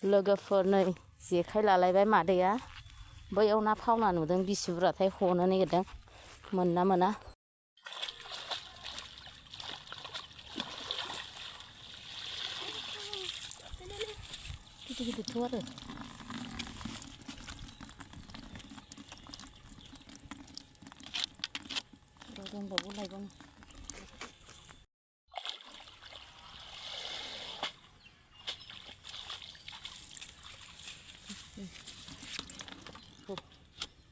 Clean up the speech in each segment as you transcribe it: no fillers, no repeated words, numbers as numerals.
लोगोफोर नै जेखाइ लालायबाय मादैया बैयाव ना फावना नुदों बिसि बुरजाथाय हनो नागिरदों मोनना मोना गिदिर गिदिरथ' आरो दंबावो लायबावनो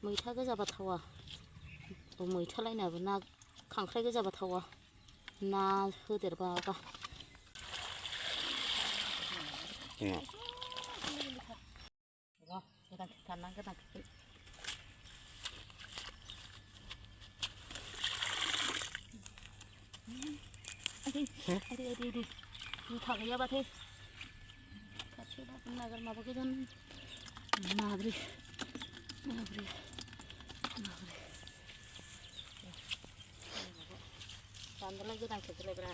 मैथा गोजाबा थावा मैथा लायनाबो ना खांख्राइ गोजाबा थावा ना होदेरबा गोदान खिथाना गोदान खिथाना आदि जुथा गैयाबाथाय खाथियाव नागिर माबा गोजान माब्रै दानदालाय गोदान खेबलायब्रा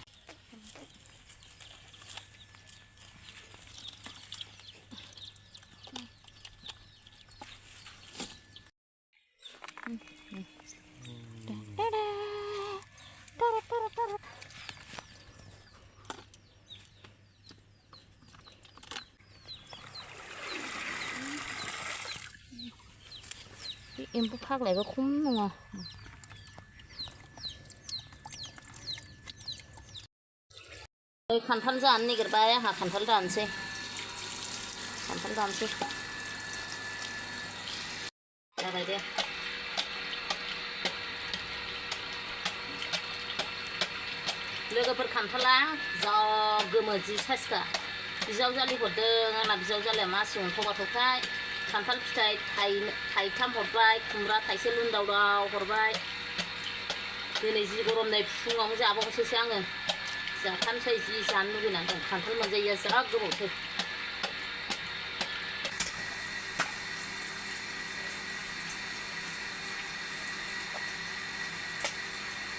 एम्फौ फाग्लायाबो खम नङा खान्थाल जानो नागिरबाय आंहा खान्थाल दानसै जाबाय दे लोगोफोर खान्थाला जा गोमो जि साइसखा बिजावजालि हरदों आंना बिजावजालिया मासे थगाथखाय खान्थाल फिथाइ थाइथाम हरबाय खुमब्रा थाइसे लुनदावदाव हरबाय दिनै जि गरमनाय फुङावनो जाबावनोसैसो आङो जाथारनोसै जि जानो लुगैनानै दं खान्थाल मोनजायैया जा गोबावसै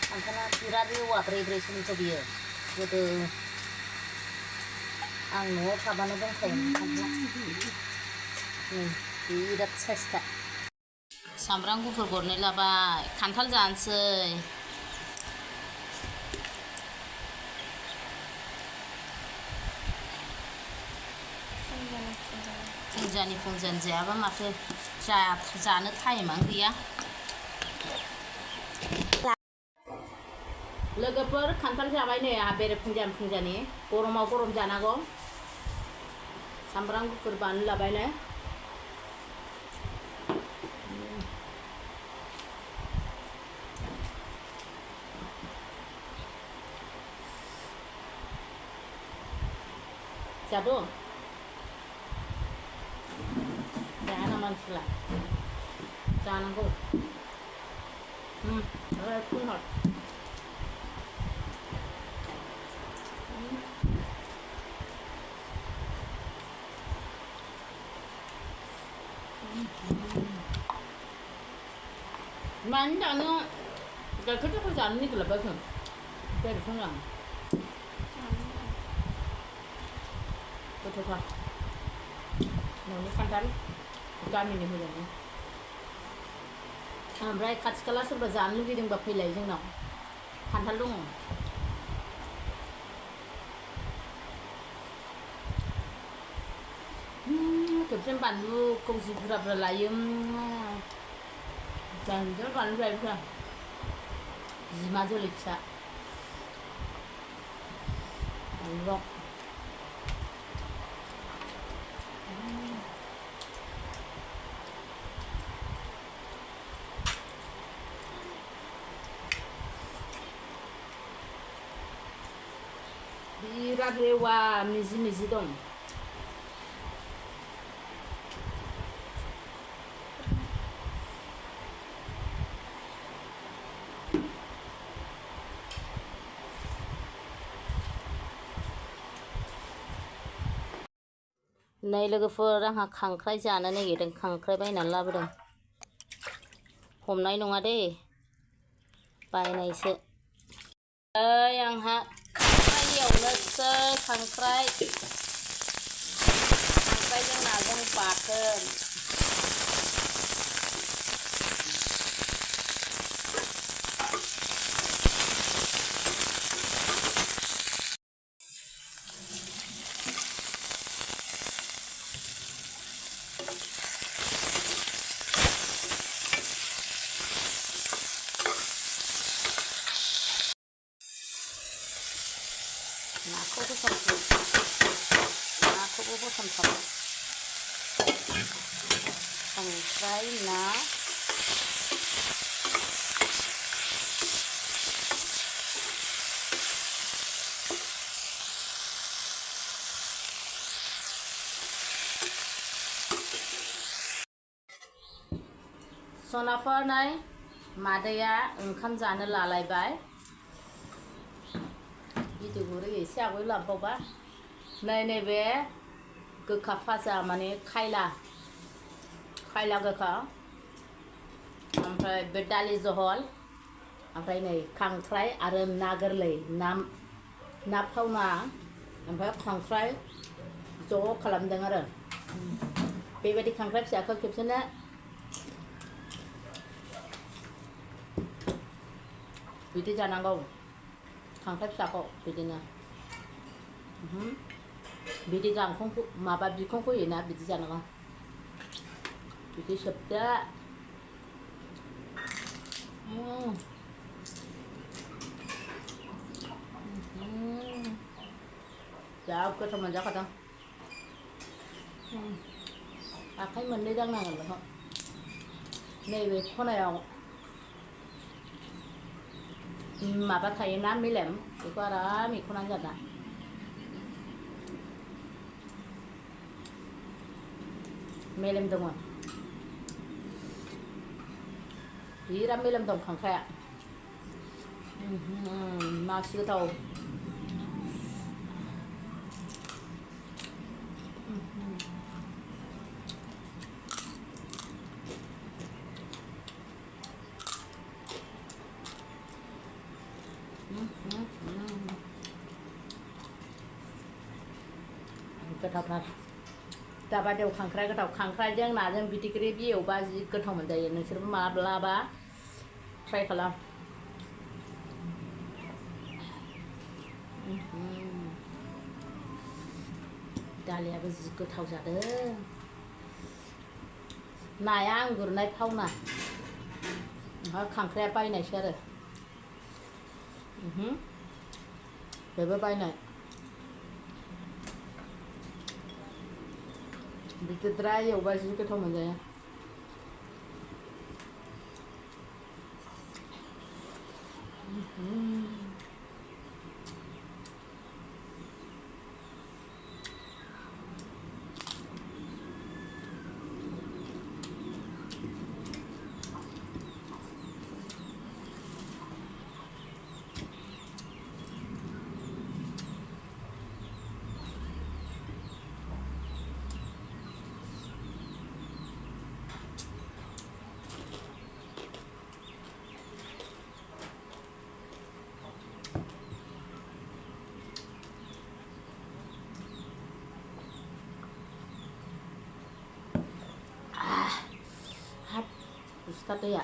खान्थाला बिराद लेवा ब्रै बियो गोदो आं न'आव थाबानो दंखायोमोन खान्थाला बिराद साइसखा सामब्राम गुफुर गरनै लाबाय खान्थाल जानोसै फुंजानि जायाबा माथो जानो टाइमानो गैया लोगोफोर खान्थाल जाबाय नै आंहा बेरे फुंजानि गरमाव गरम जानांगौ सामब्राम गुफुर बानलु लाबायनो जादो जाना मानसिला जानांगौ फुनहर मानो जानो गाइखेरखौ जानो नागिरलाबाय जों बेरेफुं आं गोथावथार न'नि खान्थाल गामिनि मोजाङै ओमफ्राय खाथि खाला सोरबा जानो लुगैदोंबा फैलाय जोंनाव खान्थाल दङ खेबसेनो बानलुखौ जि बुरजा बुरजा लायो जानोजों बानलु जायोब्रा बिमा जोलै फिसा बानलुआव बिराद लेवा मिजि दं नै लोगोफोर आंहा खांख्राइ जानो नागिरदों खांख्राइ बायनानै लाबोदों हमनाय नङा दे बायनायसो आंहा खांख्राइ एवनोसै खांख्राइजों ขึ้น나코도 삼삼 나코도 삼삼 상프라이 나 सनाफोर नै मादैया ओंखाम जानो लालायबाय भिडिअखौ एसे आवगाय लांबावबा नैबे गोखा फाजा माने खायला गोखा ओमफ्राय बे दालि जहल ओमफ्राय नै खांख्राइ आरो ना गोरलै ना फावना ओमफ्राय खांख्राइ ज' खालामदों आरो बेबायदि खांख्राइ फिसाखौ खेबसेनो बिदि जानांगौ खांख्राइ फिसाखौ बिदिनो बिदि गांखंखौ माबा बिखंखौ होयोना बिदि जानांगौ बिदि सोबदो जा गोथाव मोनजाखादों आखाइ मोननै दांनांगोन बेखौ नैबे खनायाव माबा थायोना मेलेम बेखौ आराम एख'नानै जाना मेलेम दङ बिराद मेलेम दं खांख्राया मासि गोथाव गोथावथार दाबादियाव खांख्राइ गोथाव खांख्राइजों नाजों बिदि ग्रेभि एवबा जि गोथाव मोनजायो नोंसोरबो माब्लाबा ट्राइ खालाम दालियाबो जि गोथाव जादों नाया आं गुरनाय फावना ओमफ्राय खांख्राइया बायनायसो आरो बेबो बायनाय बिदिद्राय एवबा जि गोथाव मोनजायो बुस्थादैया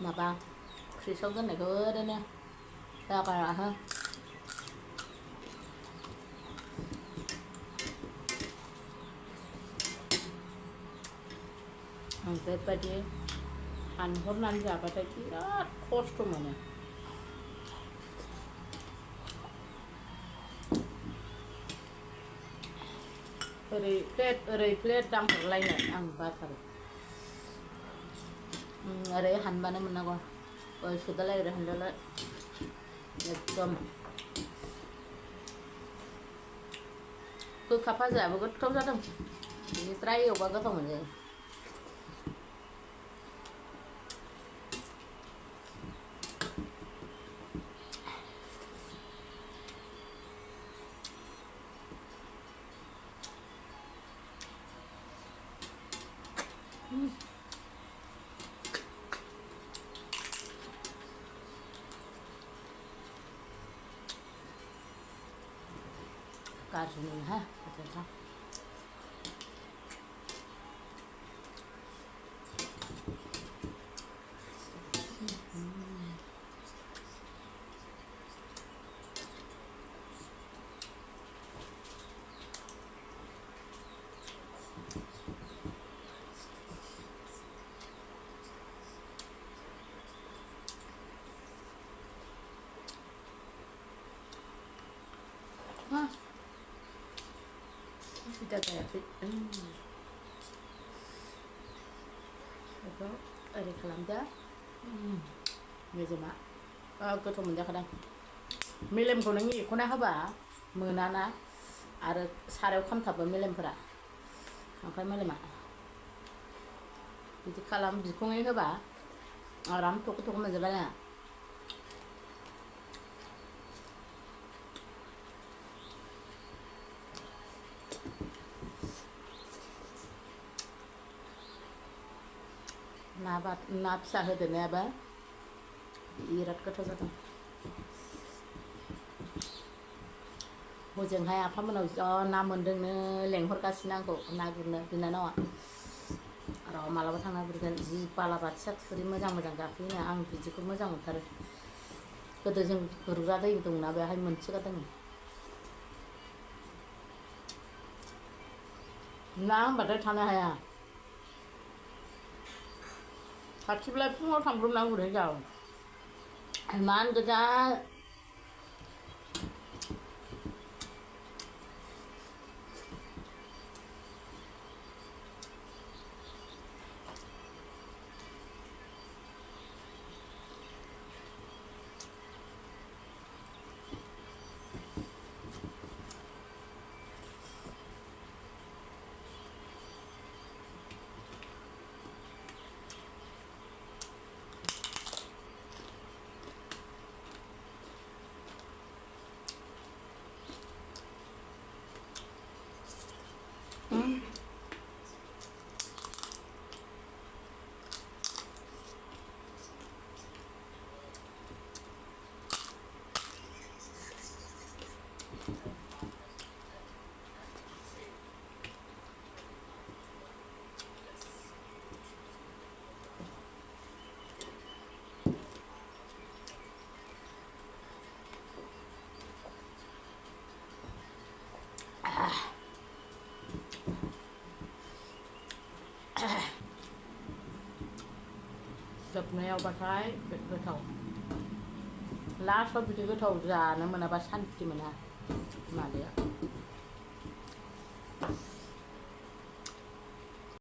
माबा फ्रिजआव दोननायखौ ओरैनो जागारा हो आं बेबायदि हानहरनानै जाबाथाय बिराद खस्थ' मोनो ओरै प्लेट दांहरलायनो आं बाथारो ओरै हानबानो मोननांगौ सोदालाय ओरै हानदालाय एकदम गोखा फाजायाबो गोथाव जादों बिनिफ्राय एवबा गोथाव मोनजायो गाज्रि नङा गोथाव Kita kayak बेखौ ओरै खालामदो मेजेमा गोथाव मोनजाखादों मेलेमखौ नों एख'ना होबा मोनाना आरो सारायाव खामथाबो मेलेमफोरा खांख्राइ मेलेमा बिदि खालाम बिखुङै होबा आराम थख' थख' मोनजाबाय ना ना फिसा होदेरनायाबो बिराद गोथाव जादों हजोंहाय आफामोनाव जा ना मोन्दोंनो लेंहरगासिनो आंखौ ना गुरनो बिनानावा र' मालाबा थांना गुरगोन जि बालाबाथिया थुरि मोजां मोजां गाखोयोनो आं बिदिखौ मोजां मोनथारो गोदो जों गुरग्रा दै दंना बेहाय मोनसोगारदों ना होनबाथाय थानो हाया खाथिब्ला फुङाव थांब्रबना गुरहैजाव इमान गोजा जोबनायावबाथाय गोथाव लास्टआव बिदि गोथाव जानो मोनाबा सान्थि मोना मादैया